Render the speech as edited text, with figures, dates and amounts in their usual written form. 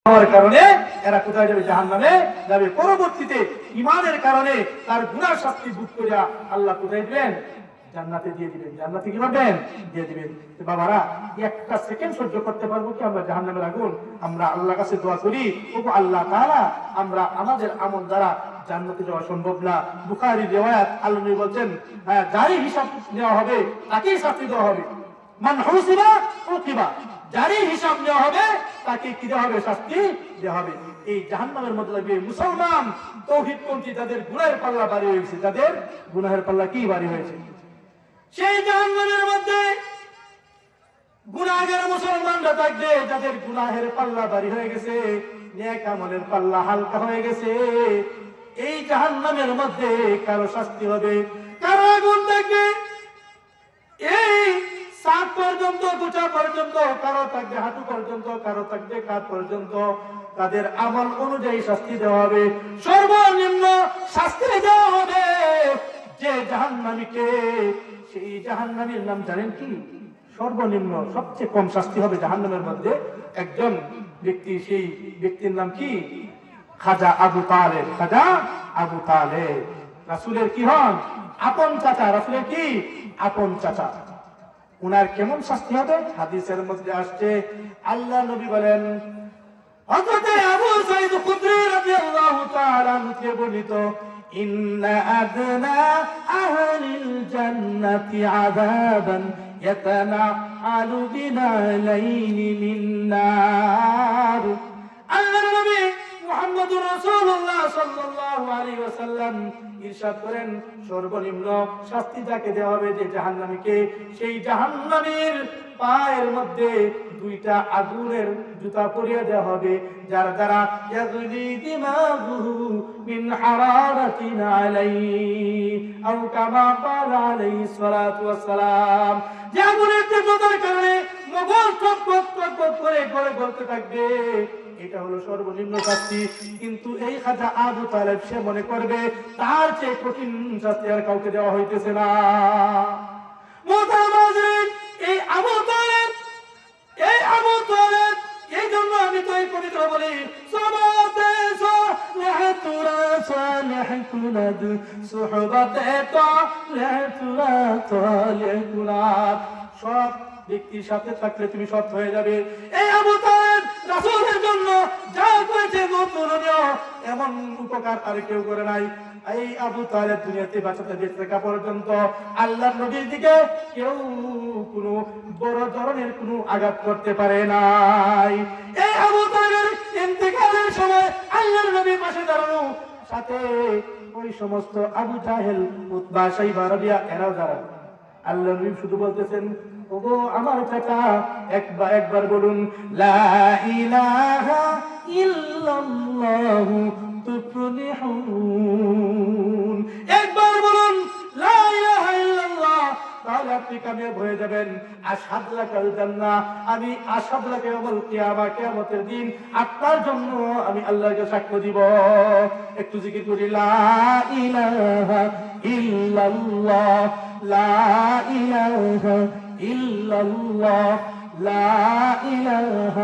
হওয়ার কারণে এরা কোথায় যাবে? জাহান্নামে যাবে। পরবর্তীতে ঈমানের কারণে তার গুনাহ শাস্তি ভোগ করিয়া আল্লাহ কোথায় দিবেন? জান্নাতে দিয়ে দিবেন। জান্নাতে কি করবেন? দিয়ে দিবেন। বাবারা, একটা সেকেন্ড সহ্য করতে পারবো কি আমরা জাহান্নামের আগুন? আমরা আল্লাহর কাছে দোয়া করি, ওগো আল্লাহ তাআলা, আমরা আমাদের আমল দ্বারা জান্নাতে যাওয়া সম্ভব না। বুখারীর riwayat, আল্লাহ নবী বলেন, যারই হিসাব নেওয়া হবে তাকেই শাস্তি দেওয়া হবে। মান হুসিবা উকিবা, যারই হিসাব নেওয়া হবে তাকে কি দেওয়া হবে? শাস্তি দেওয়া হবে। এই জাহান্নামের মধ্যে লাগবে মুসলমান তাওহীদপন্থী, যাদের গুনাহের পাল্লা ভারী হয়েছে, যাদের গুনাহের পাল্লা কি ভারী হয়েছে, সেই জাহান্নামের মধ্যে গুনাহগার মুসলমানরা থাকবে, যাদের গুনাহের পাল্লা ভারী হয়ে গেছে, নেক আমলের পাল্লা হালকা হয়ে গেছে। এই জাহান্নামের মধ্যে কারো শাস্তি হবে, কারো আগুন থাকবে এই সাত পর্যন্ত, গোটা পর্যন্ত, কারো থাকবে হাঁটু পর্যন্ত, কারো থাকবে কাঁধ পর্যন্ত। তাদের আমল অনুযায়ী শাস্তি দেওয়া হবে। সর্বনিম্ন শাস্তি দেওয়া হবে যে জাহান্নামীকে, সেই জাহান্নামীর নাম জানেন কি? সর্বনিম্ন সবচেয়ে কম শাস্তি হবে জাহান্নামের মধ্যে একজন ব্যক্তি, সেই ব্যক্তির নাম কি? খাজা আবু তালেব। খাজা আবু তালেব রাসূলের কি হন? আপন চাচা। রাসূলের কি? আপন চাচা। উনার কেমন শাস্তি হবে? হাদিসের মধ্যে আসছে, আল্লাহ নবী বলেন, হযরত আবু সাঈদ খুদরী রাদিয়াল্লাহু তাআলা কে বর্ণিত, ইন্না আদনা আহলিল জান্নাতি আযাবান ইয়াতানাআলু বিনালাইনি মিন নার। আল্লাহর নবী মুহাম্মদুর রাসূলুল্লাহ সাল্লাল্লাহু আলাইহি ওয়াসাল্লাম ইরশাদ করেন, সর্বনিম্ন শাস্তি যাকে দেওয়া হবে, যে জাহান্নামীকে, সেই জাহান্নামীর পায়ের মধ্যে দুইটা আগুনের জুতা পরিয়ে দেওয়া হবে, যার দ্বারা ইয়াগলি দিমাগুহু মিন হারারাতিন আলাইহি আও কামা ক্বালা আলাইহিস সালাতু ওয়াস সালাম। যে আগুনের তীব্রতার কারণে মগজ টকবক টকবক করে গড়ে গড়তে থাকবে, এটা হলো সর্বনিম্ন শাস্তি। কিন্তু এই খাজা আবু তালেব সে মনে করবে তার চেয়ে কঠিন শাস্তি আর কাউকে দেওয়া হইতেছে না। মুতামাজিন, এই আবু তালেব, এই জন্য আমি তো এই পবিত্র বলি, সবাতে সালেহাতুরা সালেহাতুনাদ সুহবাতে তালেহাতুরা তালেহাতুনাদ। সব ব্যক্তির সাথে থাকলে তুমি সৎ হয়ে যাবে। এই আবু তালেব রাসূলের জন্য যা করেছে নতুনও এমন উপকার আর কেউ করে নাই। এই আবু তালেব দুনিয়াতে বাঁচাতে বেঁচে থাকা পর্যন্ত আল্লাহর নবীর দিকে কেউ কোনো বড় ধরনের কোনো আঘাত করতে পারে নাই। এই আবু তালেবের ইন্তেকালের সময় আল্লাহর নবীর পাশে দাঁড়ানো, সাথে ওই সমস্ত আবু জাহেল, উতবা, শাইবা, রাবিয়া এরাও দাঁড়ানো। আল্লাহর নবী শুধু বলতেছেন, ওগো আমার চাচা, একবার বলুন লা ইলাহা ইল্লাল্লাহু তুফলিহুন। একবার বলুন লা ইলাহা ইল্লাল্লাহ, তাহলে আপনি কামিয়াব হয়ে যাবেন। আশহাদু লাকাল জান্নাহ, আমি আশহাদু লাকা ইয়াউমাল কিয়ামা, কিয়ামতের দিন আপনার জন্য আমি আল্লাহকে সাক্ষ্য দিব। একটু জিকির করি, লা ইলাহা ইল্লাল্লাহ, লা ইলাহা ইল্লাল্লাহ, লা ইলাহা